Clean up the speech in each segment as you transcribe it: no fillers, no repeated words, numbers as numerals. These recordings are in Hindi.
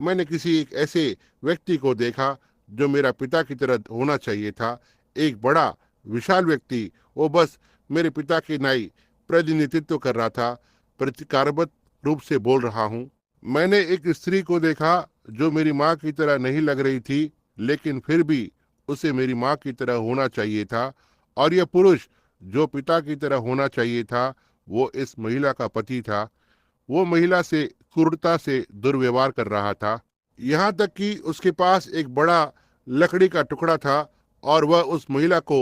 मैंने किसी एक ऐसे व्यक्ति को देखा जो मेरा पिता की तरह होना चाहिए था। एक बड़ा विशाल व्यक्ति, वो बस मेरे पिता की नाई प्रतिनिधित्व कर रहा था। प्रतिकारबद्ध रूप से बोल रहा हूँ। मैंने एक स्त्री को देखा जो मेरी माँ की तरह नहीं लग रही थी, लेकिन फिर भी उसे मेरी माँ की तरह होना चाहिए था। और यह पुरुष जो पिता की तरह होना चाहिए था, वो इस महिला का पति था। वो महिला से क्रूरता से दुर्व्यवहार कर रहा था। यहाँ तक कि उसके पास एक बड़ा लकड़ी का टुकड़ा था और वह उस महिला को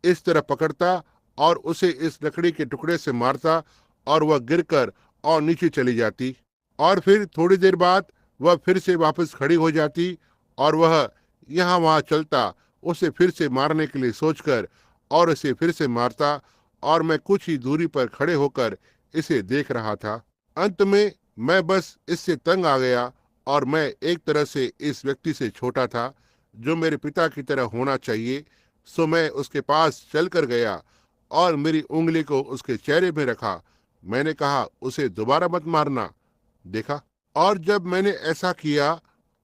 इस तरह पकड़ता और उसे इस लकड़ी के टुकड़े से मारता और वह गिरकर और नीचे चली जाती। और फिर थोड़ी देर बाद वह फिर से वापस खड़ी हो जाती और वह यहाँ वहाँ चलता, उसे फिर से मारने के लिए सोचकर, और उसे फिर से मारता। और मैं कुछ ही दूरी पर खड़े होकर इसे देख रहा था। अंत में मैं बस इससे तंग आ गया और मैं एक तरह से इस व्यक्ति से छोटा था जो मेरे पिता की तरह होना चाहिए। सो मैं उसके पास चलकर गया और मेरी उंगली को उसके चेहरे में रखा। मैंने कहा, उसे दोबारा मत मारना। देखा, और जब मैंने ऐसा किया,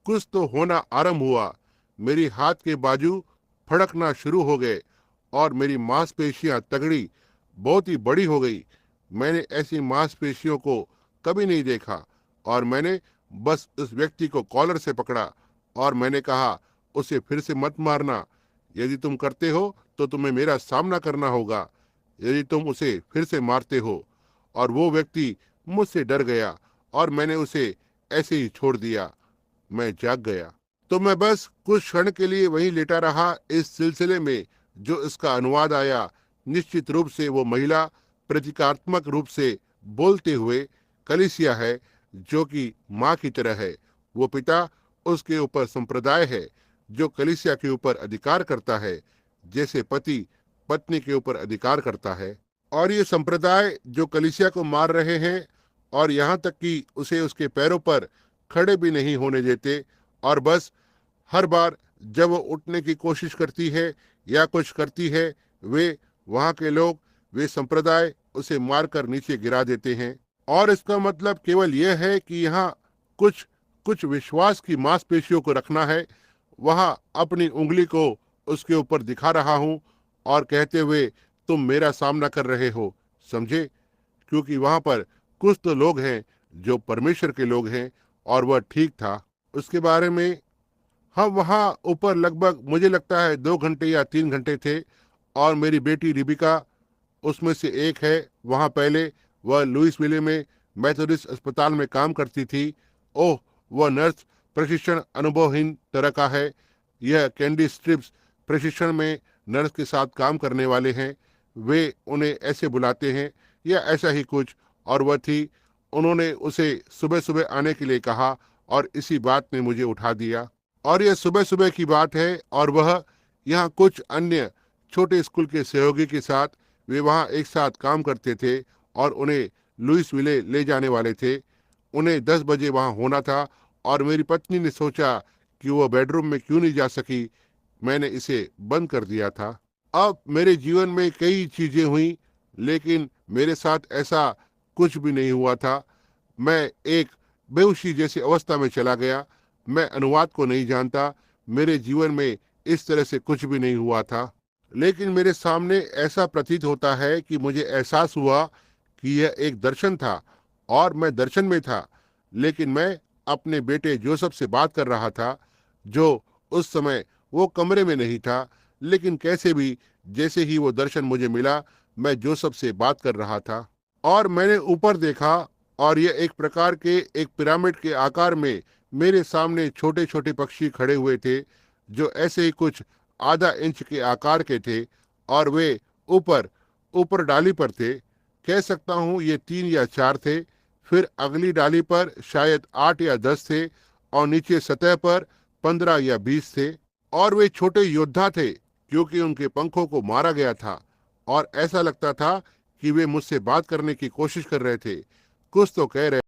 कुछ तो होना आरंभ हुआ। मेरी हाथ के बाजू फड़कना शुरू हो गए और मेरी मांसपेशियां तगड़ी, बहुत ही बड़ी हो गई। मैंने ऐसी मांसपेशियों को कभी नहीं देखा और मैंने बस उस व्यक्ति को कॉलर से पकड़ा और मैंने कहा, उसे फिर से मत मारना। यदि तुम करते हो तो तुम्हें मेरा सामना करना होगा यदि तुम उसे फिर से मारते हो। और वो व्यक्ति मुझसे डर गया और मैंने उसे ऐसे ही छोड़ दिया। मैं जाग गया। तो मैं बस कुछ क्षण के लिए वहीं लेटा रहा। इस सिलसिले में जो इसका अनुवाद आया, निश्चित रूप से वो महिला प्रतीकात्मक रूप से बोलते हुए कलीसिया है, जो कि माँ की तरह है। वो पिता उसके ऊपर संप्रदाय है जो कलीसिया के ऊपर अधिकार करता है, जैसे पति पत्नी के ऊपर अधिकार करता है। और ये संप्रदाय जो कलीसिया को मार रहे हैं और यहाँ तक कि उसे उसके पैरों पर खड़े भी नहीं होने देते। और बस हर बार जब वो उठने की कोशिश करती है या कुछ करती है, वे वहाँ के लोग, वे संप्रदाय उसे मारकर नीचे गिरा देते हैं। और इसका मतलब केवल यह है कि यहाँ कुछ कुछ विश्वास की मांसपेशियों को रखना है। वहाँ अपनी उंगली को उसके ऊपर दिखा रहा हूँ और कहते हुए, तुम मेरा सामना कर रहे हो, समझे? क्योंकि वहाँ पर कुछ तो लोग हैं जो परमेश्वर के लोग हैं। और वह ठीक था। उसके बारे में हम वहाँ ऊपर लगभग मुझे लगता है 2 घंटे या 3 घंटे थे। और मेरी बेटी रिबिका उसमें से एक है। वहाँ पहले वह लुइसविले में मेथोडिस्ट अस्पताल में काम करती थी। ओह, वह नर्स प्रशिक्षण अनुभवहीन तरह का है। यह कैंडी स्ट्रिप्स प्रशिक्षण में नर्स के साथ काम करने वाले हैं, वे उन्हें ऐसे बुलाते हैं या ऐसा ही कुछ। और वह थी। उन्होंने उसे सुबह सुबह आने के लिए कहा और इसी बात ने मुझे उठा दिया। और यह सुबह सुबह की बात है। और वह यहाँ कुछ अन्य छोटे स्कूल के सहयोगी के साथ, वे वहाँ एक साथ काम करते थे और उन्हें लुइसविले ले जाने वाले थे। उन्हें 10 बजे वहाँ होना था। और मेरी पत्नी ने सोचा कि वह बेडरूम में क्यों नहीं जा सकी। मैंने इसे बंद कर दिया था। अब मेरे जीवन में कई चीजें हुई, लेकिन मेरे साथ ऐसा कुछ भी नहीं हुआ था। मैं एक बेहोशी जैसी अवस्था में चला गया। मैं अनुवाद को नहीं जानता। मेरे जीवन में इस तरह से कुछ भी नहीं हुआ था। लेकिन मेरे सामने ऐसा प्रतीत होता है कि मुझे एहसास हुआ कि यह एक दर्शन था और मैं दर्शन में था। लेकिन मैं अपने बेटे जोसेफ से बात कर रहा था, जो उस समय वो कमरे में नहीं था। लेकिन कैसे भी, जैसे ही वो दर्शन मुझे मिला, मैं जोसेफ से बात कर रहा था। और मैंने ऊपर देखा और यह एक प्रकार के एक पिरामिड के आकार में मेरे सामने छोटे छोटे पक्षी खड़े हुए थे, जो ऐसे ही कुछ आधा इंच के आकार के थे। और वे ऊपर ऊपर डाली पर थे। कह सकता हूँ ये 3 या 4 थे। फिर अगली डाली पर शायद 8 या 10 थे और नीचे सतह पर 15 या 20 थे। और वे छोटे योद्धा थे क्योंकि उनके पंखों को मारा गया था। और ऐसा लगता था कि वे मुझसे बात करने की कोशिश कर रहे थे, कुछ तो कह रहे